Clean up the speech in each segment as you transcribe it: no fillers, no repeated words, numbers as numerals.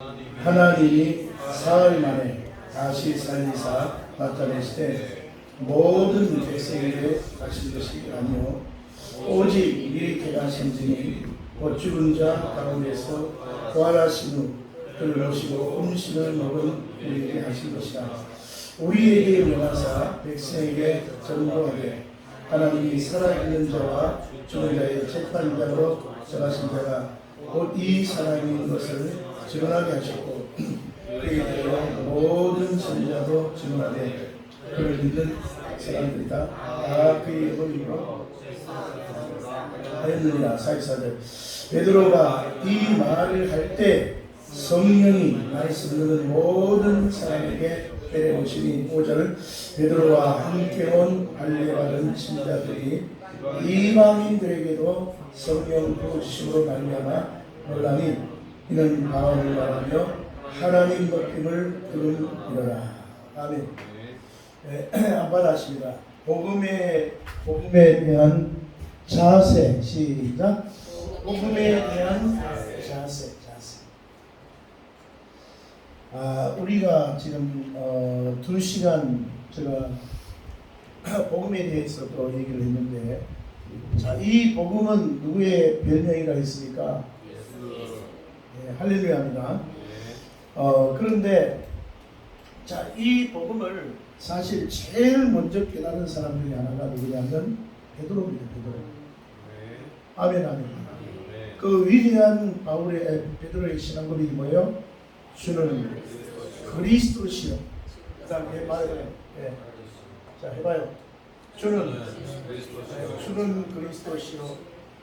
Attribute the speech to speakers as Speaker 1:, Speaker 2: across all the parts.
Speaker 1: 하나님이 사흘 만에 다시 살리사 나타내시되 모든 백성에게 하신 것이 아니요 오직 미리 택하신 분이 곧 죽은 자 가운데서 부활하신 후 그를 모시고 음식을 먹은 우리에게 하신 것이다. 우리에게 명하사 백성에게 전도하되 하나님이 살아있는 자와 죽은 자의 재판자로 정하신 자가 곧 이 사람인 것을 증언하게 하셨고 그에 대하여 모든 선지자도 증언하되 그를 믿는 사람들이다 다 그의 의로 하였느니라. 44절 베드로가 이 말을 할 때 성령이 말씀을 모든 사람에게 내려오시니 5절 베드로와 함께 온 할례받은 신자들이 이방인들에게도 성령 부어주심으로 말미암아 놀라니 이는 바울을 말하며 하나님 높임을 들음이로라. 아멘. 한번 하십니다. 복음에 대한 자세. 시작. 복음에 대한 자세. 우리가 지금 2시간 제가 복음에 대해서 또 얘기를 했는데, 자, 이 복음은 누구의 별명이라 했습니까? 네, 할렐루야입니다. 그런데 자, 이 복음을 사실 제일 먼저 깨달은 사람 중에 하나가 누구냐면 베드로입니다. 베드로. 아멘. 그 위대한 바울의 베드로의 신앙고백이 뭐예요? 주는 그리스도시요. 그 다음에 말해봐요. 네. 자, 해봐요. 주는 그리스도시요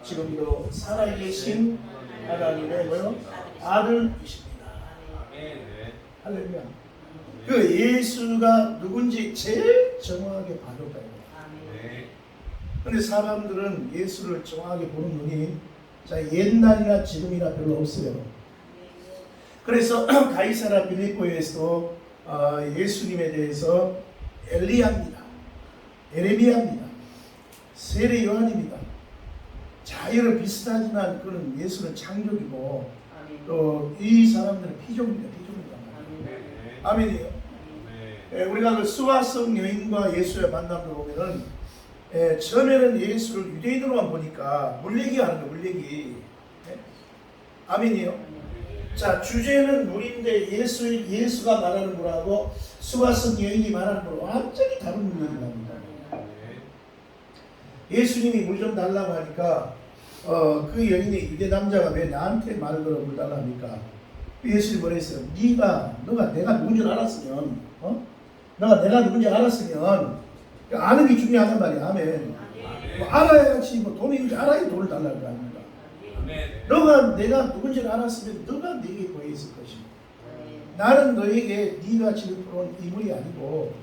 Speaker 1: 지금도 살아계신 하나님의 뭐요? 아들이십니다. 할렐루야. 그 예수가 누군지 제일 정확하게 봐줬다요. 그런데 사람들은 예수를 정확하게 보는 눈이 자, 옛날이나 지금이나 별로 없어요. 그래서 가이사라 빌립보에서 예수님에 대해서 엘리야입니다, 에레미야입니다, 세례 요한입니다. 자유는 비슷하지만 그는 예수는 창조이고 또 이 사람들은 피조물입니다. 아멘이에요. 우리가 그 수화성 여인과 예수의 만남을 보면은 처음에는 예수를 유대인으로만 보니까 물레기하는 거예요. 물레기. 아멘이에요. 자, 주제는 물인데 예수가 말하는 물하고 수화성 여인이 말하는 물은 완전히 다른 물레기를 합니다. 예수님이 물 좀 달라고 하니까 그 여인이 유대 남자가 왜 나한테 말을 걸어 물 달라고 합니까? 예수님이 뭐랬어요? 너가 내가 누군지 알았으면 너가 내가 누군지 알았으면 아는 게 중요하단 말이야. 아멘. 뭐 알아야지 뭐 돈이 있는지 알아야 돈을 달라고 합니다. 너가 내가 누군지 알았으면 너가 내게 보여있을 것이고 나는 너에게 네가 지금 들어온 이물이 아니고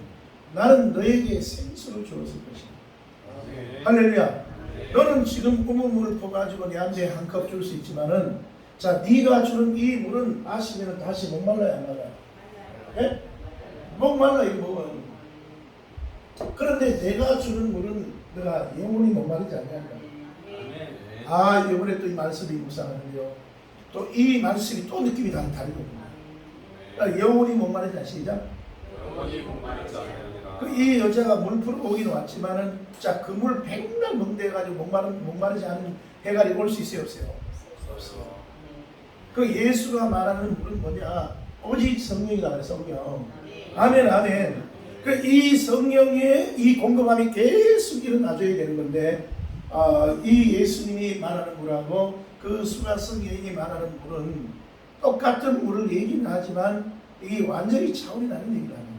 Speaker 1: 나는 너에게 생수를 주었을 것이다. 할렐루야. 너는 지금 우물물을 퍼가지고 내한테 한 컵 줄 수 있지만은 자, 네가 주는 이 물은 마시면 다시 목말라야 안 말라요? 네? 목말라 이 목은. 그런데 내가 주는 물은 내가 영원히 목마르지 않냐니까. 이번에 또 이 말씀이 묵상하는데요. 또 이 말씀이 또 느낌이 다르거든요. 그러니까 영원히 목마르지 않 시작. 영원히 목마르지 않으리라. 이 여자가 물 풀어 오긴 왔지만은 자, 그 물 백날 먹대가지고 목마르지 않은 해갈이 올 수 있어요, 없어요? 없어. 그 예수가 말하는 물은 뭐냐? 오직 성령이다 그래, 성령. 아멘. 그 이 성령의 이 공급함이 계속 일어나줘야 되는 건데, 이 예수님이 말하는 물하고 그 수화성 여인이 말하는 물은 똑같은 물을 얘기는 하지만 이게 완전히 차원이 다른 얘기를 합니다.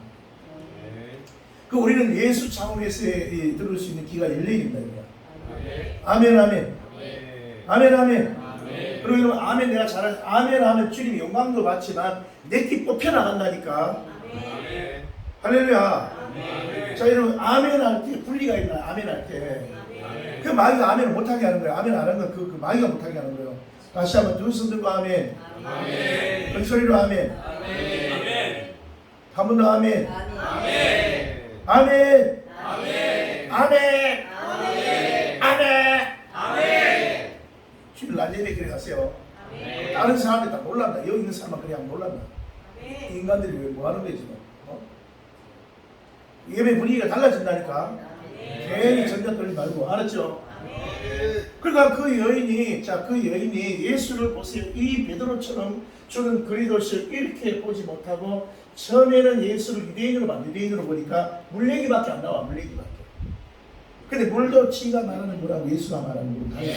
Speaker 1: 그 우리는 예수 차원에서 들을 수 있는 귀가 열려 있다 이거야. 아멘. 그리고 아멘 내가 잘하지. 아멘 주님이 영광도 받지만 내 귀 뽑혀 나간다니까. 할렐루야. 자, 여러분 아멘 할 때 분리가 있나? 아멘 할 때. 그 마귀가 아멘을 못하게 하는 거예요. 아멘 안 하는 건 그 마귀가 못하게 하는 거예요. 다시 한번 두 손 들고 아멘. 큰 소리로 아멘. 한 번 더 아멘. 아멘. 주일 날 예배 그래 가세요. 다른 사람이 다 몰랐나? 여기 있는 사람만 그냥 몰랐나? 인간들이 왜 뭐 하는 거지? 예배 분위기가 달라진다니까. 괜히 전자 떨지 말고, 알았죠? 그러니까 그 여인이 예수를 보세요. 이 베드로처럼 저는 그리스도를 이렇게 보지 못하고 처음에는 예수를 유대인으로 보니까 물레기밖에 안 나와. 물레기밖에. 근데 물도 지가 말하는 물하고 예수가 말하는 물은 달라요.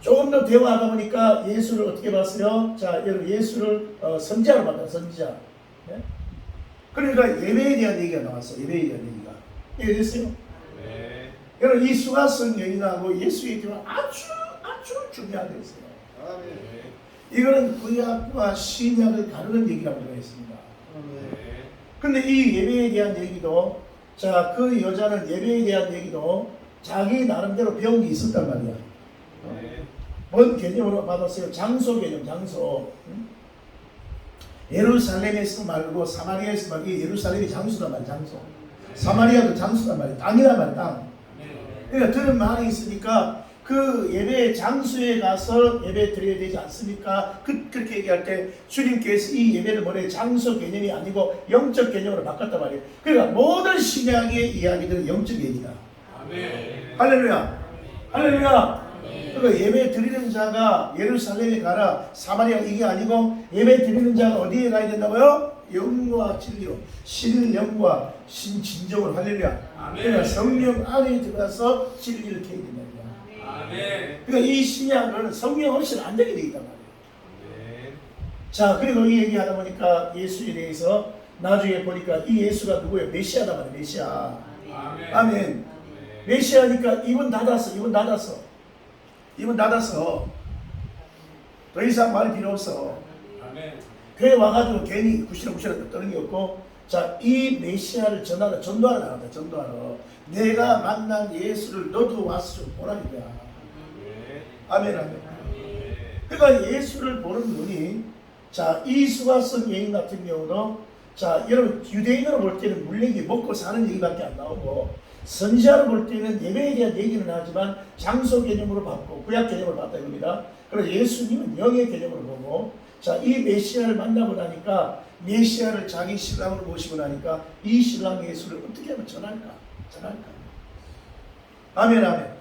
Speaker 1: 조금 더 대화하다 보니까 예수를 어떻게 봤어요? 자, 여러분 예수를 선지자로 봤다. 선지자. 네? 그러니까 예배에 대한 얘기가 나왔어. 예배에 대한 얘기가. 이해됐어요? 네. 여러분 이 수가성 여인하고 예수의 대화는 아주 중요한 데 있어요. 이거는 구약과 신약을 다루는 얘기라고 되어 있습니다. 근데 이 예배에 대한 얘기도, 자, 그 여자는 예배에 대한 얘기도 자기 나름대로 배운 게 있었단 말이야. 뭔 개념으로 받았어요? 장소 개념, 장소. 예루살렘에서 말고 사마리아에서 말고, 예루살렘이 장소단 말이야, 장소. 사마리아도 장소단 말이야, 땅이란 말이야, 땅. 그러니까 들은 말이 있으니까 그 예배 장소에 가서 예배 드려야 되지 않습니까? 그렇게 얘기할 때 주님께서 이 예배를 뭐래? 장소 개념이 아니고 영적 개념으로 바꿨단 말이에요. 그러니까 모든 신약의 이야기들은 영적 얘기다. 할렐루야. 할렐루야. 그러니까 예배 드리는 자가 예루살렘에 가라, 사마리아 이게 아니고 예배 드리는 자가 어디에 가야 된다고요? 영과 진리로, 신영과 신진정으로. 할렐루야. 그러니까 성령 안에 들어가서 진리를 캐야 된다. 그러니까 이 신약은 성령 없이는 안 되게 되어 있단 말이에요. 자, 그리고 이 얘기하다 보니까 예수에 대해서 나중에 보니까 이 예수가 누구예요? 메시아다 말이에요. 메시아. 아멘. 메시아니까 입은 닫았어. 더 이상 말 필요 없어. 교회 와가지고 괜히 구시렁구시렁 떠는 게 없고, 자, 이 메시아를 전도하러 나간다. 전도하러. 내가 만난 예수를 너도 와서 좀 보라는 거야. 아멘, 아멘. 그러니까 예수를 보는 눈이, 자, 이 수가성 여인 같은 경우도, 자, 여러분 유대인으로 볼 때는 물레기 먹고 사는 얘기밖에 안 나오고, 선지자로 볼 때는 예배에 대한 얘기는 하지만 장소 개념으로 봤고 구약 개념으로 봤다 이겁니다. 그래서 예수님은 영의 개념으로 보고, 자, 이 메시아를 만나고 나니까 메시아를 자기 신랑으로 모시고 나니까 이 신랑 예수를 어떻게 하면 전할까? 아멘, 아멘.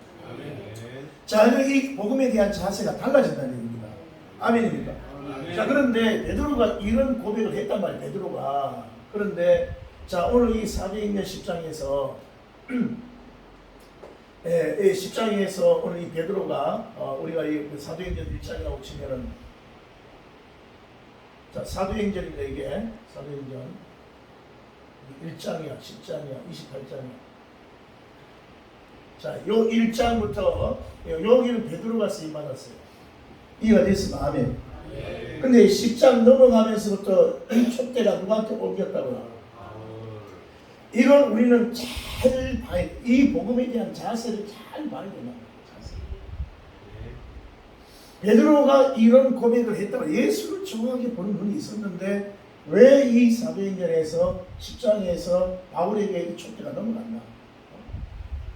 Speaker 1: 자, 이 복음에 대한 자세가 달라진다는 얘기입니다. 아멘입니까? 자, 그런데 베드로가 이런 고백을 했단 말이에요. 베드로가. 그런데 자, 오늘 이 사도행전 10장에서 10장에서 오늘 이 베드로가 우리가 이 사도행전 1장이라고 치면은, 자, 사도행전인데 이게 사도행전 1장이야, 10장이야, 28장이야. 자, 요 1장부터 여기는 베드로가 쓰임 받았어요. 이해가 됐으면 아멘. 근데 10장 넘어가면서부터 이 촛대가 누구한테 옮겼다고요? 이걸 우리는 잘 봐야 돼. 이 복음에 대한 자세를 잘 봐야 된다. 베드로가 이런 고백을 했다고 예수를 정확하게 보는 눈이 있었는데 왜 이 사도행전에서 10장에서 바울에게 이 촛대가 넘어갔나?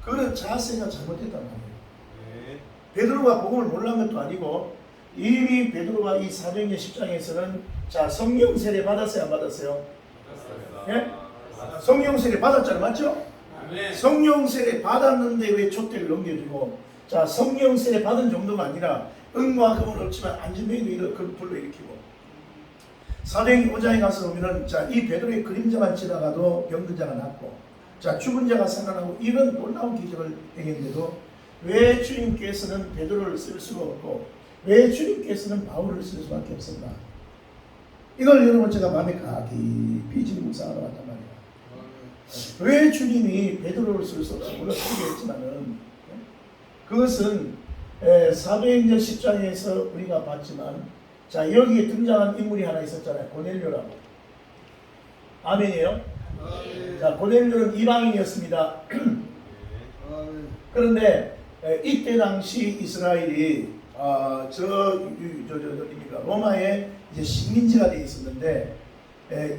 Speaker 1: 그런 자세가 잘못됐단 말이에요. 베드로가 복음을 몰랐는 것도 아니고 이미 베드로가 이 사도행전 10장에서는 자, 성령 세례 받았어요, 안 받았어요? 예? 성령 세례 받았잖아요, 맞죠? 성령 세례 받았는데 왜 촛대를 넘겨주고, 자, 성령 세례 받은 정도가 아니라 은과 금은 없지만 안전뱅이도 불러일으키고, 사도행전 5장에 가서 보면은 자, 이 베드로의 그림자만 지나가도 병든 자가 낫고, 자, 죽은 자가 살아나고, 이런 놀라운 기적을 행했는데도 왜 주님께서는 베드로를 쓸 수가 없고 왜 주님께서는 바울을 쓸 수밖에 없었나? 이걸 여러분 제가 마음에 깊이 지금 묵상하러 왔단 말이에요. 왜 주님이 베드로를 쓸 수 없어? 물론 소개했지만은 그것은 사도행전 10장에서 우리가 봤지만, 자, 여기에 등장한 인물이 하나 있었잖아요. 고넬료라고. 아멘이에요? 자, 고넬료는 이방인이었습니다. 그런데 이때 당시 이스라엘이 로마의 이제 식민지가 되어 있었는데,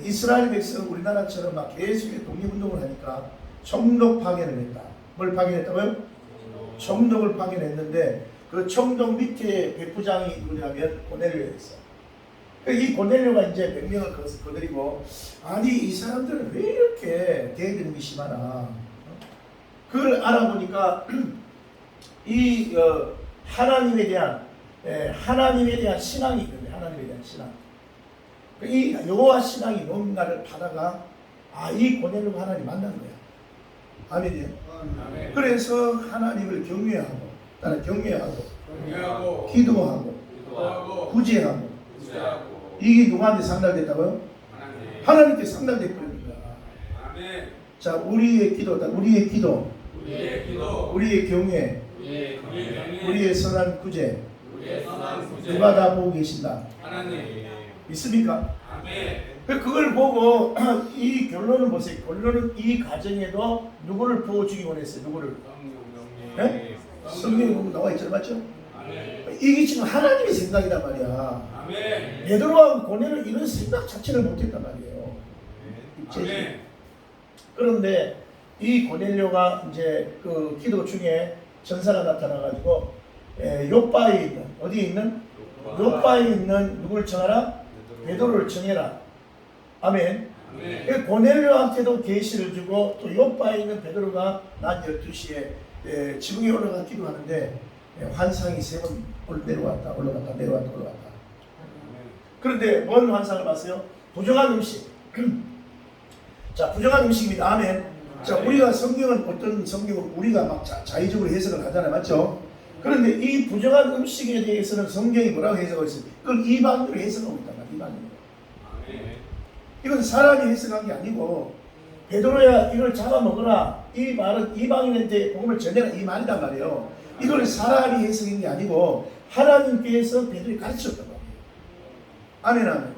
Speaker 1: 이스라엘 백성은 우리나라처럼 막 계속 독립운동을 하니까 총독 파견을 했다. 뭘 파견했다고요? 총독을 파견했는데 그 그 청동 밑에 백부장이 누구냐면 고넬료였어. 이 고넬료가 이제 명령을 거드리고, 아니 이 사람들은 왜 이렇게 대들음이 심하나. 그걸 알아보니까 이 하나님에 대한 신앙이 있는데, 하나님에 대한 신앙. 이 여호와 신앙이 뭔가를 받아가, 이 고넬료가 하나님 만난 거야. 아멘이요.
Speaker 2: 아멘.
Speaker 1: 그래서 하나님을 경외하고, 따라 경외하고,
Speaker 2: 기도하고
Speaker 1: 구제하고.
Speaker 2: 구제하고
Speaker 1: 이게 누구한테 상달됐다고요? 하나님께 상달돼 버린 거야.
Speaker 2: 아멘.
Speaker 1: 자, 우리의 기도다. 우리의 기도,
Speaker 2: 우리의 기도,
Speaker 1: 우리의 경외,
Speaker 2: 우리의 경외,
Speaker 1: 우리의 선한 구제,
Speaker 2: 우리의 선한 구제,
Speaker 1: 누가 다 보고 계신다.
Speaker 2: 하나님.
Speaker 1: 믿습니까?
Speaker 2: 아멘.
Speaker 1: 그걸 보고 이 결론을 보세요. 결론은 이 가정에도 누구를 부어주기 원했어요. 누구를? 네? 성경에 보면 나와 있잖아요. 맞죠?
Speaker 2: 아멘.
Speaker 1: 이게 지금 하나님의 생각이란 말이야.
Speaker 2: 아멘.
Speaker 1: 베드로하고 고넬료 이런 생각 자체를 못했단 말이에요.
Speaker 2: 아멘.
Speaker 1: 그런데 이 고넬료가 이제 그 기도 중에 전사가 나타나가지고 요바에 있는, 어디에 있는? 요바에 있는 누구를 청하라? 베드로를 청해라. 아멘.
Speaker 2: 아멘.
Speaker 1: 고넬료한테도 계시를 주고, 또 요바에 있는 베드로가 낮 12시에 지붕에 올라가 기도하는데 환상이 3번 내려왔다 올라갔다 내려왔다 올라갔다. 그런데 뭔 환상을 봤어요? 부정한 음식. 자, 부정한 음식입니다. 아멘. 자, 우리가 성경은 어떤 성경은 우리가 막 자의적으로 해석을 하잖아요. 맞죠? 그런데 이 부정한 음식에 대해서는 성경이 뭐라고 해석하고 있어요? 그걸 이방인으로 해석하고 있단 말이에요. 이방인으로. 이건 사람이 해석한 게 아니고, 베드로야 이걸 잡아먹으라, 이 말은 이방인한테 복음을 전해라, 이 말이란 말이에요. 이걸 사람이 해석한 게 아니고 하나님께서 베드로에게 가르쳤단 말이에요. 아멘. 아멘.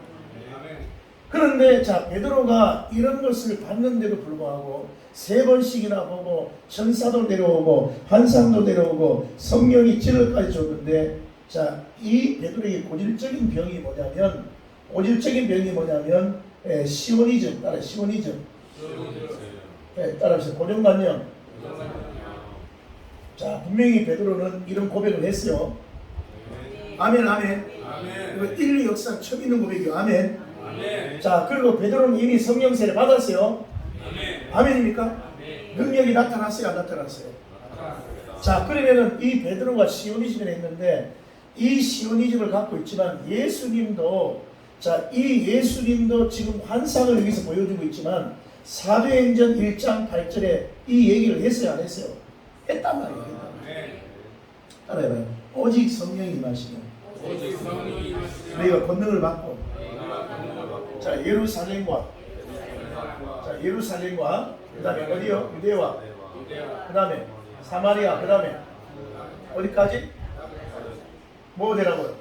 Speaker 1: 그런데 자, 베드로가 이런 것을 봤는데도 불구하고 3번씩이나 보고 천사도 내려오고 환상도 내려오고 성령이 찔러까지 줬는데, 자, 이 베드로에게 고질적인 병이 뭐냐면 시오니즘. 따라 시오니즘. 따라서 고정관념. 자, 분명히 베드로는 이런 고백을 했어요. 아멘. 아멘. 이거 인류 역사 처음 있는 고백이요. 아멘. 자, 그리고 베드로는 이미 성령 세례 받았어요. 아멘입니까? 능력이 나타났어요, 안 나타났어요? 자, 그러면은 이 베드로가 시오니즘을 했는데, 이 시오니즘을 갖고 있지만 예수님도, 자, 이 예수님도 지금 환상을 여기서 보여주고 있지만 사도행전 1장 8절에 이 얘기를 했어요, 안 했어요? 했단 말이에요. 따라해봐요. 오직 성령이 임하시면 우리가 권능을 받고, 자, 예루살렘과 그 다음에 어디요? 유대와, 그 다음에 사마리아, 그 다음에 어디까지? 뭐 되라고요?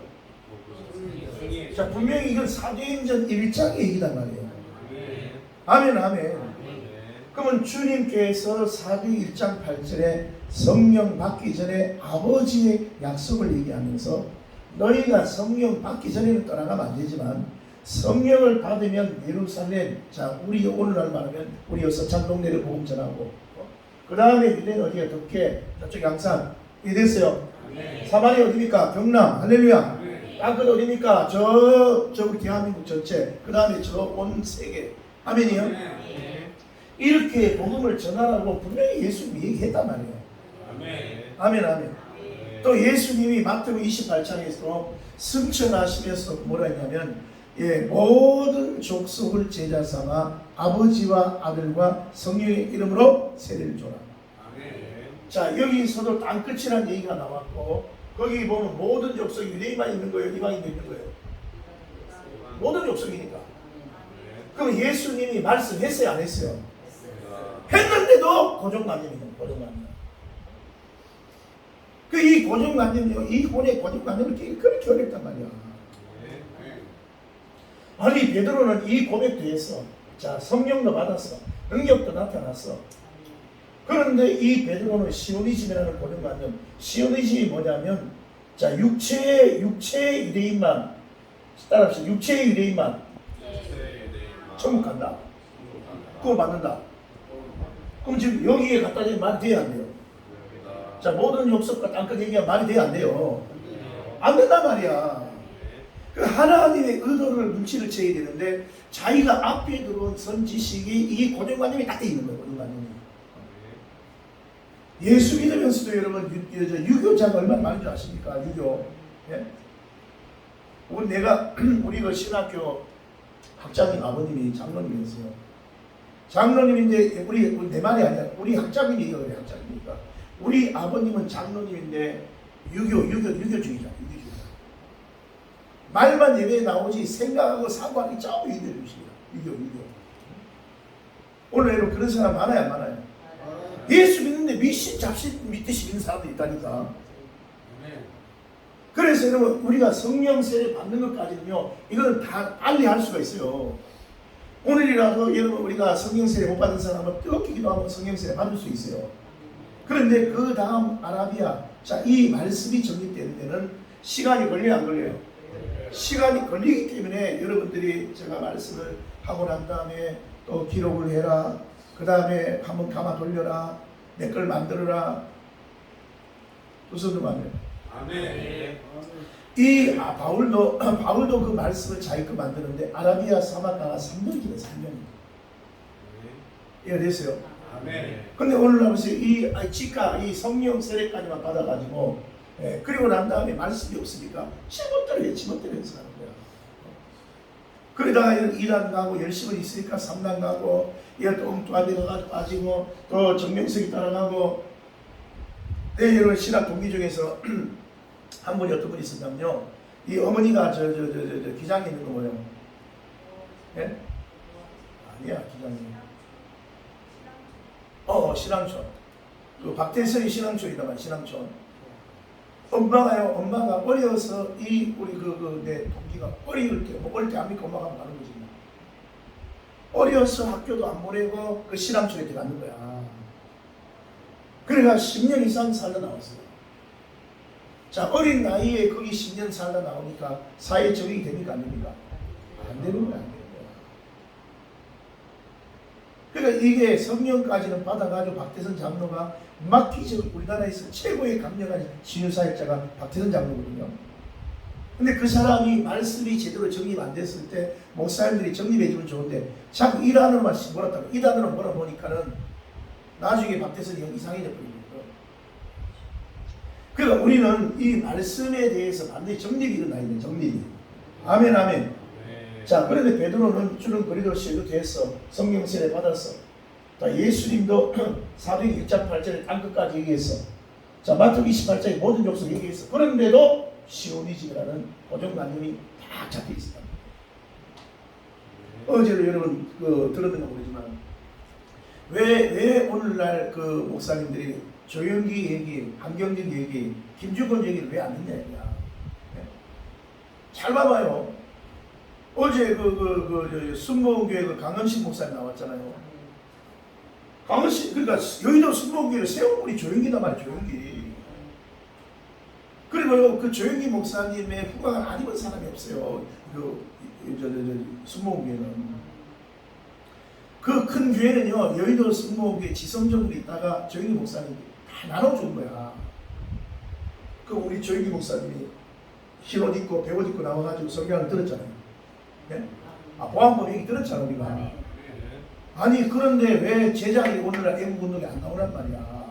Speaker 1: 자, 분명히 이건 사도행전 1장의 얘기단 말이에요. 아멘. 아멘. 그러면 주님께서 사도 1장 8절에 성령 받기 전에 아버지의 약속을 얘기하면서, 너희가 성령 받기 전에는 떠나가면 안 되지만 성령을 받으면 예루살렘, 자, 우리 오늘날 말하면 우리 여기서 장동네를 복음 전하고, 그 다음에 유대는 어디가? 덕계, 저쪽 양산. 이게 됐어요. 사마리아 어디입니까? 경남. 할렐루야. 땅끝 어디입니까? 우리 대한민국 전체. 그 다음에 저 온 세계. 아멘이요. 이렇게 복음을 전하라고 분명히 예수님이 얘기했단 말이에요. 아멘. 아멘. 또 예수님이 마태복음 28장에서 승천하시면서 뭐라 했냐면, 모든 족속을 제자 삼아 아버지와 아들과 성령의 이름으로 세례를 줘라. 자, 여기서도 땅끝이라는 얘기가 나왔고, 거기 보면 모든 족속이 유대인만 있는 거예요, 이방인도 있는 거예요? 모든 족속이니까. 그럼 예수님이 말씀했어요, 안 했어요? 했는데도 고정관념이에요. 고정관념. 이 고정관념이요, 이 혼의 고정관념을 깨기 그렇게 어렵단 말이야. 아니, 베드로는 이 고백도 했어. 자, 성령도 받았어. 능력도 나타났어. 그런데 이 베드로는 시오니즘이라는 고정관념, 시오니즘이 뭐냐면, 자, 육체의 유대인만, 따라합시다. 육체의 유대인만 천국 간다. 그거 맞는다. 그럼 지금 여기에 갖다 대면 말이 돼야 안 돼요? 자, 모든 족속과 땅끝 얘기가 말이 돼야 안 돼요? 안 된단 말이야. 그 하나님의 의도를 눈치를 채야 되는데 자기가 앞에 들어온 선지식이 이 고정관념이 딱 돼 있는 거예요. 고정관념이. 예수 믿으면서도 여러분 유교자가 얼마나 많은 줄 아십니까? 유교. 예? 우리 그 신학교 학장님 아버님이 장로님이었어요. 장로님인데 내 말이 아니야. 우리 학장님이에요. 학장님이니까. 우리 아버님은 장로님인데 유교주의자. 말만 예배에 나오지 생각하고 사고하기 전부 유교. 오늘 여러분 그런 사람 많아요, 안 많아요? 예수 믿는데 미신 잡신 믿듯이 믿는 사람도 있다니까. 그래서 여러분 우리가 성령 세례 받는 것까지는요, 이거는 다 빨리 할 수가 있어요. 오늘이라도 여러분 우리가 성령 세례 못 받은 사람은 뜨겁게 기도하면 성령 세례 받을 수 있어요. 그런데 그 다음 아라비아, 자, 이 말씀이 정립되는 데는 시간이 걸려요, 안 걸려요? 시간이 걸리기 때문에 여러분들이 제가 말씀을 하고 난 다음에 또 기록을 해라, 그 다음에 한번 감아 돌려라, 내 걸 만들어라, 두 손으로 만들어.
Speaker 2: 아멘.
Speaker 1: 바울도 그 말씀을 자기 거 만드는데 아라비아 사막가가 3년 기네, 3년. 이해됐어요?
Speaker 2: 아멘.
Speaker 1: 근데 오늘날 보세요. 이 성령 세례까지만 받아가지고, 그리고 난 다음에 말씀이 없으니까 지멋대로 해서 하는 거야. 그러다가 일 안 가고 열심히 있으니까 3단 가고, 또 엉뚱한 데 가가지고 빠지고, 또 정명석이 따라가고. 여러분 신학 동기 중에서 한 분이 어떤 분이 있었냐면요, 이 어머니가 기장에 있는 거 뭐예요? 예? 아니야, 기장이. 신앙촌. 그 박대선이 신앙촌이다만, 신앙촌. 엄마가 어려서 우리 내 동기가 어릴 때 안 믿고 엄마가 가는 거지. 어려서 학교도 안 보내고 그 신앙촌에 들어가는 거야. 그래가 10년 이상 살다 나왔어요. 자, 어린 나이에 거기 10년 살다 나오니까 사회 적응이 됩니까, 안 됩니까? 안 되는 거야, 안 되는 거야. 그러니까 이게 성령까지는 받아가지고 박태선 장로가 막기적으로 우리나라에서 최고의 강력한 신유사역자가 박태선 장로거든요. 근데 그 사람이 말씀이 제대로 정립 안 됐을 때 목사님들이 정립해주면 좋은데 자꾸 이 단어로만 몰았다고, 이 단어로 몰아보니까는 나중에 박태선이 형 이상해져 버린 거예요. 그러니까 우리는 이 말씀에 대해서 반드시 정립이 일어나야 돼요. 정립이. 아멘, 아멘. 자, 그런데 베드로는 주는 그리스도시로 됐어. 성령 세례 받았어. 자, 예수님도 사도행 1장 8절에 땅끝까지 얘기했어. 자, 마태복음 28장에 모든 족속 얘기했어. 그런데도 시오니즘이라는 고정관념이 다 잡혀 있었다. 어제도 여러분 들었는가 모르지만 왜 오늘날 그 목사님들이 조영기 얘기, 한경진 얘기, 김주건 얘기를 왜 안 했냐 이거야. 네? 잘 봐봐요. 어제 순복음교회 강은식 목사님 나왔잖아요. 강은식, 그러니까 여의도 순복음교회 세운 분이 조영기단 말이야, 조영기. 그리고 그 조영기 목사님의 후광을 안 입은 사람이 없어요. 순복음교회는. 그 큰 교회는요, 여의도 순복음교회 지성적으로 있다가 조영기 목사님 다 나눠준 거야. 그 우리 조영기 목사님이 흰옷 입고 배옷 입고 나와가지고 설교를 들었잖아요. 네? 보안법 얘기 들었잖아, 우리가. 아니, 그런데 왜 제자들이 오늘날 애국운동에 안 나오란 말이야.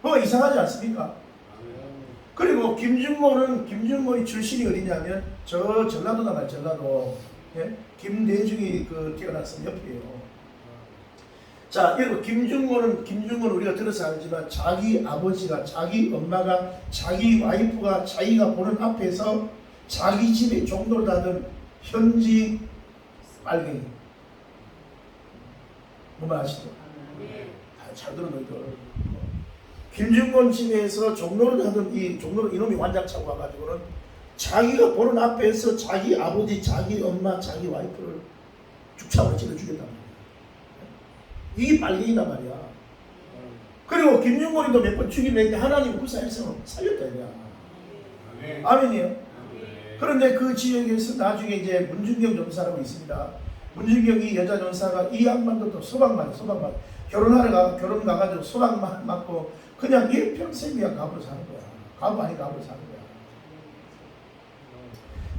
Speaker 1: 뭐가 이상하지 않습니까? 그리고 김준모의 출신이 어디냐면 저 전라도다 말, 전라도. 예? 김대중이 태어났으면 옆이에요. 자, 여러분, 김준모는 우리가 들어서 알지만 자기 아버지가, 자기 엄마가, 자기 와이프가 자기가 보는 앞에서 자기 집에 종로를 하던 현지 빨갱이. 뭐만 아시죠? 잘 들어 너희들. 김준건 집에서 종로를 하던 종로를 이놈이 완장 차고 와가지고는 자기가 보는 앞에서 자기 아버지, 자기 엄마, 자기 와이프를 죽창으로 찔러 죽였단 말이야. 이게 빨갱이단 말이야. 그리고 김준건이도 몇 번 죽이려 했는데 하나님 불사해서 살렸다 이거야. 아멘이요. 그런데 그 지역에서 나중에 이제 문준경 전사라고 있습니다. 문준경이 여자 전사가 이 양반도 또 소방관. 결혼 가가지고 수박만 맞고 그냥 일평생 그냥 갑으로 사는 거야. 갑 아닌 갑으로 사는 거야.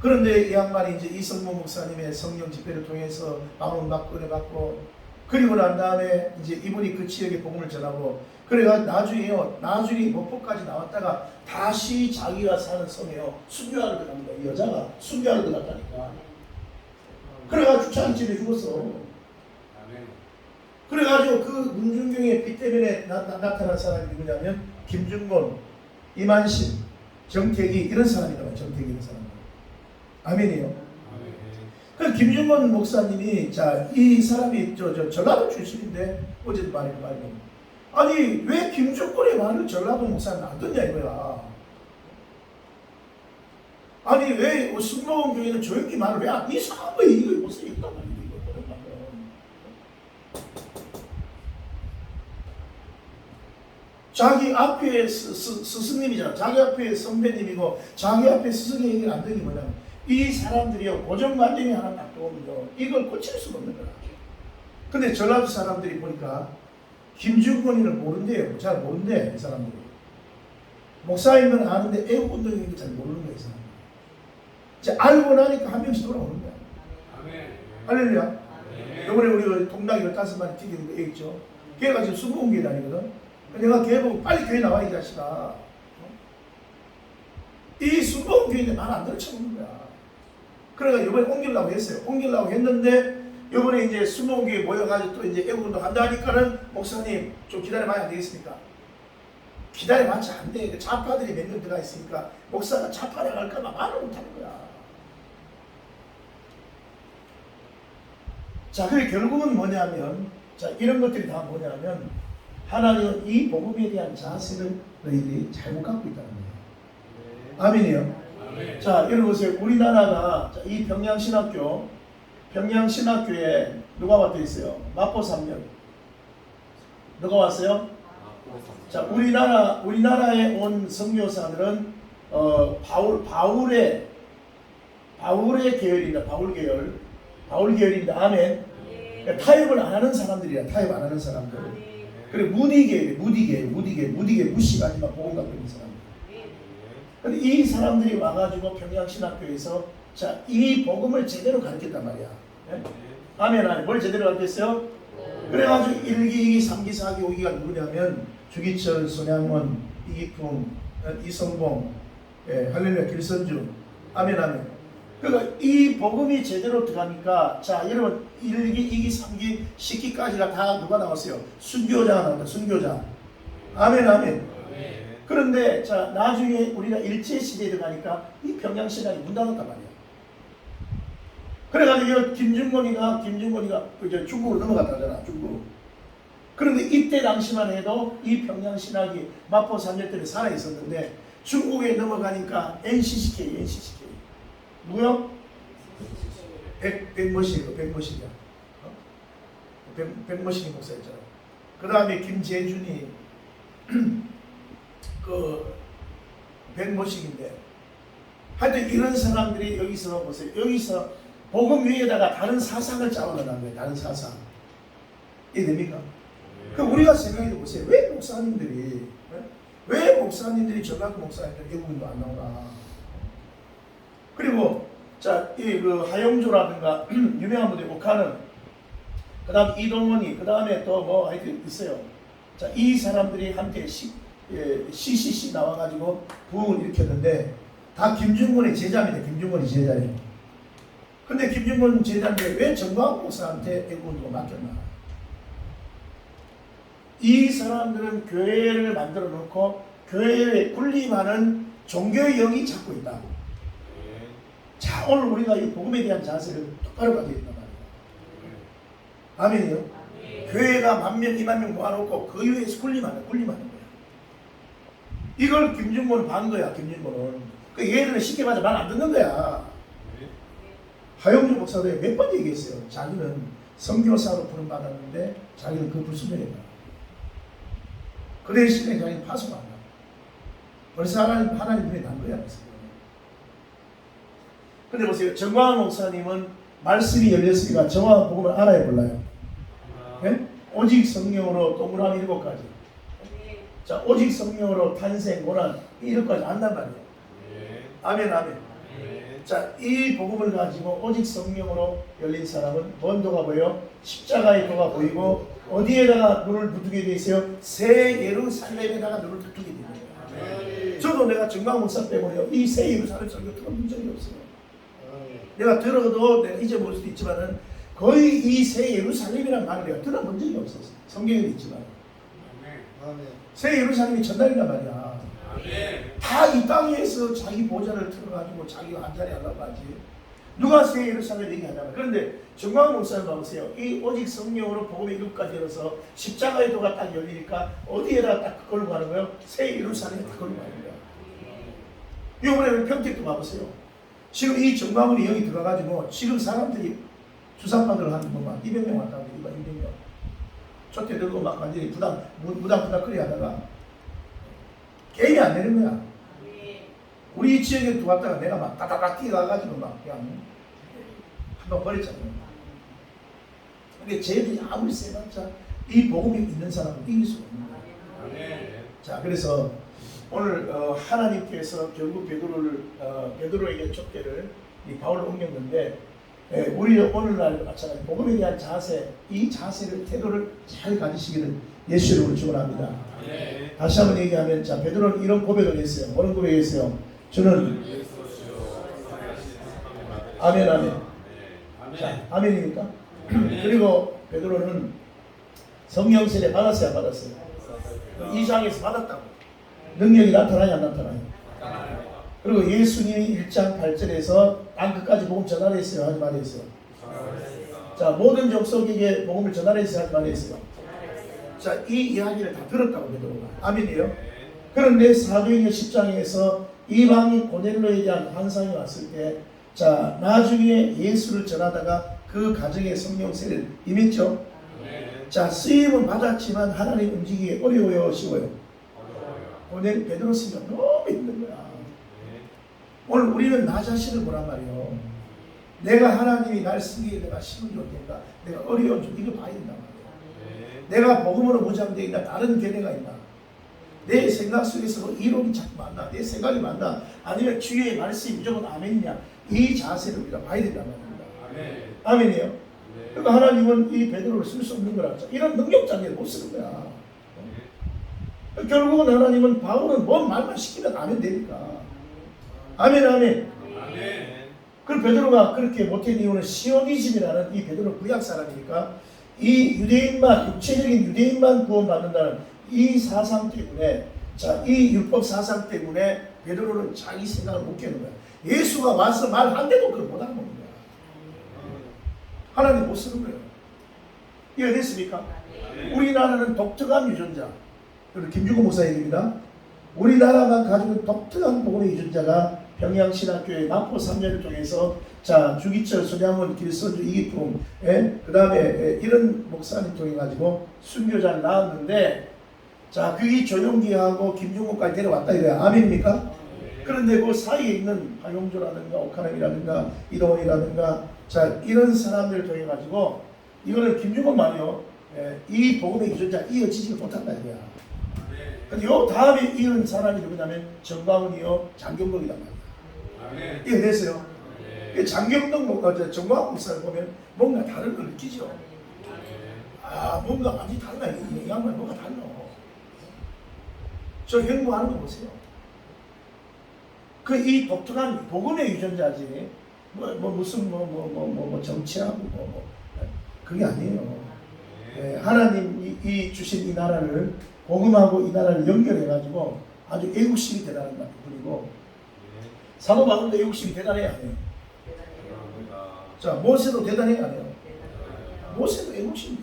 Speaker 1: 그런데 이 양반이 이제 이성모 목사님의 성령 집회를 통해서 방언 받고 은혜 받고 그리고 난 다음에 이제 이분이 그 지역에 복음을 전하고 그래가 나중에 목포까지 나왔다가 다시 자기가 사는 섬에요 순교하러 들어갑니다. 이 여자가 순교하러 들어갔다니까. 그래가지고 주차장집에 죽었어.
Speaker 2: 아멘.
Speaker 1: 그래가지고 그 문중경의 비 때문에 나타난 사람이 누구냐면 김준곤, 이만신, 정태기 이런 사람이다. 정태기 이런 사람. 아멘이요.
Speaker 2: 아멘.
Speaker 1: 그 김준곤 목사님이 자 이 사람이 전라도 출신인데 어제도 말이고 아니 왜 김준곤의 말을 전라도 목사는 안 듣냐 이거야. 아니 왜 순복음 교회는 조용히 말을 왜 안 이상한 거야. 이거 무슨 있단 말이야. 자기 앞에 스승님이잖아. 자기 앞에 선배님이고 자기 앞에 스승의 얘기를 안 듣는 게 뭐냐면 이 사람들이요 고정관념이 하나 딱 들어오면요 이걸 고칠 수가 없는 거야. 근데 전라도 사람들이 보니까 김준권이를 모른대요. 잘 모른대 이 사람들이. 목사님은 아는데 애국운동인 잘 모르는 거야 이 사람들. 이제 알고 나니까 한 명씩 돌아오는 거야.
Speaker 2: 아멘.
Speaker 1: 할렐루야.
Speaker 2: 아멘.
Speaker 1: 이번에 우리 동닭이 15마리 튀기는 거 있죠. 걔가 지금 수고공교회 다니거든. 내가 걔 보고 빨리 교회 나와 이 자식아. 이 수고공교회인데 말 안 들어 쳐먹는 거야. 그래가 이번에 옮기려고 했어요. 옮기려고 했는데 이번에 이제 수목교회 모여가지고 또 이제 애국운동 한다 하니까는 목사님 좀 기다려봐야 안 되겠습니까? 기다려봤자 안 돼. 좌파들이 몇 명 들어가 있으니까 목사가 좌파 나갈까봐 말을 못하는 거야. 자, 그게 결국은 뭐냐면 자 이런 것들이 다 뭐냐면 하나님은 이 복음에 대한 자세를 너희들이 잘못 갖고 있다는 거예요. 아멘이요.
Speaker 2: 아멘.
Speaker 1: 자, 여러분 보세요. 우리나라가 이 평양신학교에 누가 왔다 있어요? 마포 3년. 누가 왔어요? 자, 우리나라에 온 선교사들은 바울의 계열입니다. 바울 계열입니다. 아멘. 그러니까 타협을 안 하는 사람들이야. 타협 안 하는 사람들. 그리고 무디계 무시하지만 복음 갖고 있는 사람들. 근데 이 사람들이 와가지고 평양신학교에서 자, 이 복음을 제대로 가르쳤단 말이야. 네? 아멘. 뭘 제대로 가르쳤어요? 그래가지고 1기, 2기, 3기, 4기, 5기가 누구냐면 주기철, 손양원, 이기풍, 이성봉, 할렐루야, 길선주. 아멘. 그러니까 이 복음이 제대로 들어가니까 자, 여러분 1기, 2기, 3기, 10기까지가 다 누가 나왔어요? 순교자가 나온다. 순교자. 아멘. 그런데 자 나중에 우리가 일제시대에 들어가니까 이 평양신학이 문 닫았단 말이야. 그래가지고 김준권이가 이제 중국으로 넘어갔다잖아. 중국. 그런데 이때 당시만 해도 이 평양신학이 마포 3년 때문에 살아있었는데 중국에 넘어가니까 NCCK. 누구요? 백머신이야. 백머신이 목사였잖아. 그 다음에 김재준이 그 백모식인데 하여튼 이런 사람들이 여기서 보세요. 여기서 복음 위에다가 다른 사상을 짜놓는 거예요. 다른 사상. 이해 됩니까? 그 우리가 생각해 보세요. 왜 목사님들이 전라도 목사님들 애국운동 안 나오나? 그리고 자, 이 그 하영조라든가 유명한 분들 오카는 그다음 이동원이 그다음에 또 뭐 하여튼 있어요. 자, 이 사람들이 한때 CCC 나와가지고 부흥을 일으켰는데 다 김준권의 제자입니다. 김준권이 제자예요. 근데 김준권 제자인데 왜 정광훈 목사한테 애국운동을 맡겼나? 이 사람들은 교회를 만들어 놓고 교회에 군림하는 종교의 영이 잡고 있다. 자, 오늘 우리가 이 복음에 대한 자세를 똑바로 가져야 된단 말이에요. 아멘이요. 교회가 10,000명, 20,000명 모아놓고 그 위에서 군림하는 거야. 이걸 김준권은 반 거야. 김준권은. 그 얘들은 쉽게 말해 말 안 듣는 거야. 하영주 목사도 몇 번 얘기했어요. 자기는 선교사로 부름받았는데 자기는 그 불순종했다. 그 대신에 자기는 파송한다. 벌써 하나님 눈에 난 거야. 근데 보세요. 정광훈 목사님은 말씀이 열렸으니까 정확한 복음을 알아야 몰라요. 네? 오직 성령으로 동그라미 7가지. 자, 오직 성령으로 탄생, 고난, 이 7가지 안단 말이에요. 아멘, 아멘. 자, 이 복음을 가지고 오직 성령으로 열린 사람은 뭔 도가 보여? 십자가의 도가 보이고 어디에다가 눈을 붙이게 돼 있어요? 새 예루살렘에다가 눈을 붙이게 되는 거예요. 저도 내가 정강 목사 때문에 이 새 예루살렘 설교 들어본 적이 없어요. 내가 들어도 내가 잊어볼 수도 있지만은 거의 이 새 예루살렘이라는 말을 내가 들어본 적이 없었어요. 성경에도 있지만 새 예루살렘이 전날이란 말이야. 다 이 땅에서 자기 보좌를 틀어가지고 자기가 한 자리 하려고 하지. 누가 새 예루살렘 얘기하냐면. 그런데 정광훈 목사님 봐보세요. 이 오직 성령으로 복음의 이루까지 열어서 십자가의 도가 딱 열리니까 어디에다 딱 걸고 가는 거예요? 새 예루살렘에 딱 걸고 가는 거야. 이번에 평택도 봐보세요. 지금 이 정광훈이 여기 들어가가지고 지금 사람들이 주상파들 하는 것만 200명 왔다고 200명. 촛대 들고 막 완전히 무당끄리 하다가 게임이 안 되는 거야. 우리 지역에 들어왔다가 내가 막 따다닥 뛰어가가지고 막 그냥 한번 버렸잖아요. 근데 쟤들이 아무리 세봤자 이 복음이 있는 사람은 이길 수가 없는 거예요. 자, 그래서 오늘 하나님께서 결국 베드로에게 촛대를 이 바울로 옮겼는데 우리 오늘날 마찬가지 복음에 대한 자세, 이 자세를 태도를 잘 가지시기를 예수 이름으로 축원합니다. 다시 한번 얘기하면 자 베드로는 이런 고백을 했어요. 뭐는 고백했어요? 저는 아멘 아멘. 자 아멘입니까? 그리고 베드로는 성령 세례 받았어요 안 받았어요? 이 장에서 받았다고. 능력이 나타나냐 안 나타나요? 그리고 예수님이 1장 8절에서 땅끝까지 복음 전하랬어요 하지 말했어요? 자 모든 족속에게 복음을 전하랬어요 하지 말했어요? 자 이 이야기를 다 들었다고 베드로가. 아멘이에요? 그런데 사도행전 10장에서 이방인 고넬로에 대한 환상이 왔을 때 자 나중에 예수를 전하다가 그 가정에 성령 세례를 임했죠. 자 쓰임은 받았지만 하나님 움직이기 어려워요 쉬워요? 고넬 베드로 쓰기가 너무 힘든 거야. 오늘 우리는 나 자신을 보란 말이에요. 내가 하나님이 날 쓰기에 내가 힘을 줬겠다. 내가 어려운 좀 이거 봐야 된단 말이에요. 내가 복음으로 무장되어 있나 다른 계례가 있나. 내 생각 속에서 뭐 이론이 자꾸 맞나 내 생각이 맞나 아니면 주의 말씀이 무조건 아멘이냐 이 자세를 우리가 봐야 된단 말입니다. 아멘이에요. 그러니까 하나님은 이 베드로를 쓸 수 없는 거라. 이런 능력자들을 못 쓰는 거야. 결국은 하나님은 바울은 뭔 말만 시키면 아멘 되니까. 아멘 아멘. 그 베드로가 그렇게 못한 이유는 시오니즘이라는 이 베드로 구약 사람이니까 이 유대인만 육체적인 유대인만 구원받는다는 이 사상 때문에 자 이 율법 사상 때문에 베드로는 자기 생각을 못 깨는 거야. 예수가 와서 말한데도 그걸 못 알아먹는 거야. 하나님 못 쓰는 거예요. 이해됐습니까? 우리나라는 독특한 유전자. 김주구 목사 얘기입니다. 우리나라가 가지고 있는 독특한 복음의 유전자가 평양신학교의 마포 3년을 통해서 자 주기철, 손양원, 길선주, 이기품 그 다음에 이런 목사님 통해 가지고 순교자를 낳았는데 자 그게 조용기하고 김종국까지 데려왔다 이거야. 아멘입니까? 그런데 그 사이에 있는 박용조라든가 오카람이라든가 이동원이라든가 자 이런 사람들을 통해 가지고 이거는 김종국만요 이 복음의 유전자 이어지지 못한다 이거야. 근데 요 다음에 이은 사람이 누구냐면 정광훈이요 장경덕이란 말이야. 이해 됐어요? 장경덕 목사, 정광훈 목사를 보면 뭔가 다른 걸 느끼죠. 아 뭔가 완전히 달라. 이 양반 뭔가 달라. 저 행보하는 거 보세요. 그 이 독특한 복음의 유전자지 무슨 정치하고 그게 아니에요. 하나님 이 주신 이 나라를 복음하고 이 나라를 연결해 가지고 아주 애국심이 대단한 분이고 사도 바울도 애국심이 대단해야 해요. 자 모세도 대단해야 해요. 모세도 애국심.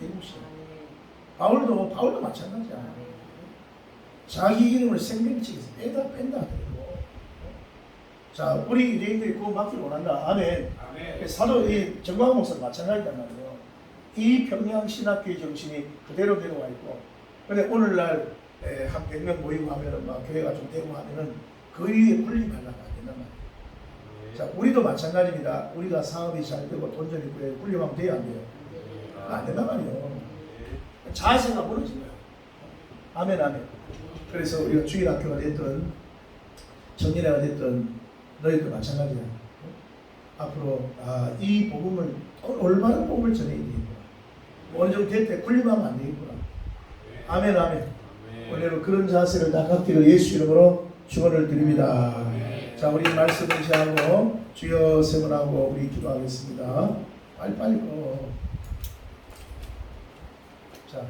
Speaker 1: 바울도 마찬가지야. 자기 이름을 생명책에서 뺀다. 자 우리 유대인들이 그거 맡기를 원한다. 아멘. 사도 이 정광훈 목사도 마찬가지단 말이에요. 이 평양신학교의 정신이 그대로 되어와 있고 근데 오늘날 한 100명 모이고 하면은 막 교회가 좀 되고 하면은 그 위에 군림하려고 안 된단 말이에요. 자, 우리도 마찬가지입니다. 우리가 사업이 잘 되고 돈 좀 있고 군림하면 돼요, 안 돼요? 안 된단 말이에요. 자세가 무너진 거야. 아멘, 아멘. 그래서 우리가 주일학교가 됐든 청년회가 됐든 너희도 마찬가지야. 앞으로 이 복음을 얼마나 복음을 전해야 되겠구나. 어느 정도 될 때 군림하면 안 되겠구나. 아멘, 아멘. 오늘은 그런 자세를 다 갖기를 예수 이름으로 축원을 드립니다. 자, 우리 말씀 의지하고 주여 세번하고 우리 기도하겠습니다. 빨리빨리. 자.